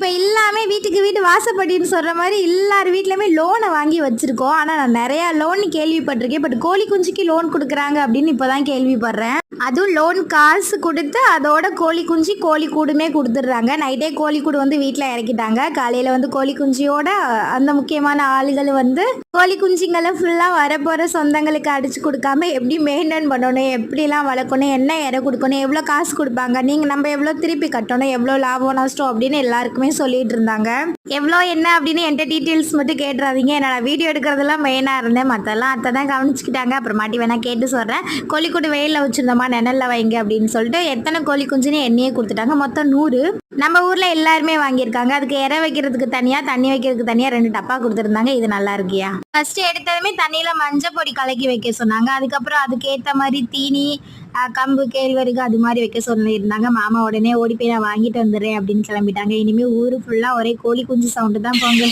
இப்போ எல்லாமே வீட்டுக்கு வீடு வாசப்படின்னு சொல்கிற மாதிரி எல்லார் வீட்லையுமே லோனை வாங்கி வச்சுருக்கோம். ஆனால் நான் நிறையா லோன் கேள்விப்பட்டிருக்கேன். பட் கோழி குஞ்சுக்கு லோன் கொடுக்குறாங்க அப்படின்னு இப்போ தான் கேள்விப்படுறேன். அதுவும் லோன் காசு கொடுத்து அதோட கோழி குஞ்சு கோழி கூடுமே கொடுத்துட்றாங்க. நைட்டே கோழி கூடு வந்து வீட்டில் இறக்கிட்டாங்க. காலையில் வந்து கோழி குஞ்சியோட அந்த முக்கியமான ஆளுகள் வந்து கோழி குஞ்சுங்களை ஃபுல்லாக வரப்போகிற சொந்தங்களுக்கு அடித்து கொடுக்காம எப்படி மெயின்டைன் பண்ணணும், எப்படிலாம் வளர்க்கணும், என்ன இறை கொடுக்கணும், எவ்வளோ காசு கொடுப்பாங்க, நீங்கள் நம்ம எவ்வளோ திருப்பி கட்டணும், எவ்வளோ லாபம் நஷ்டம் அப்படின்னு எல்லாருக்குமே சொல்லிட்டு இருந்தாங்க. எவ்வளோ என்ன அப்படின்னு என்கிட்ட டீட்டெயில்ஸ் மட்டும் கேட்டுறாதீங்க. நான் வீடியோ எடுக்கிறதுலாம் மெயினாக இருந்தேன், மற்றெல்லாம் அத்தை தான் கவனிச்சுக்கிட்டாங்க. அப்புறமாட்டி வேணால் கேட்டு சொல்கிறேன். கோழிக்கூடு வெயிலில் வச்சுருந்தோமா நிழல்ல வைங்க அப்படின்னு சொல்லிட்டு எத்தனை கோழி குஞ்சுன்னு எண்ணியே கொடுத்துட்டாங்க. மொத்தம் 100. நம்ம ஊரில் எல்லாருமே வாங்கியிருக்காங்க. அதுக்கு இறை வைக்கிறதுக்கு தனியாக, தண்ணி வைக்கிறதுக்கு தனியாக 2 டப்பா கொடுத்துருந்தாங்க. இது நல்லா இருக்கியா? ஃபஸ்ட்டு எடுத்ததுமே தண்ணியில் மஞ்சள் பொடி கலக்கி வைக்க சொன்னாங்க. அதுக்கப்புறம் அதுக்கேற்ற மாதிரி தீனி, கம்பு, கேழ்வரகு அது மாதிரி வைக்க சொல்லியிருந்தாங்க. மாமா உடனே ஓடி போய் நான் வாங்கிட்டு வந்துடுறேன் அப்படின்னு கிளம்பிட்டாங்க. இனிமேல் ஊர் ஃபுல்லாக ஒரே கோழி குஞ்சு சவுண்டு தான் போங்க.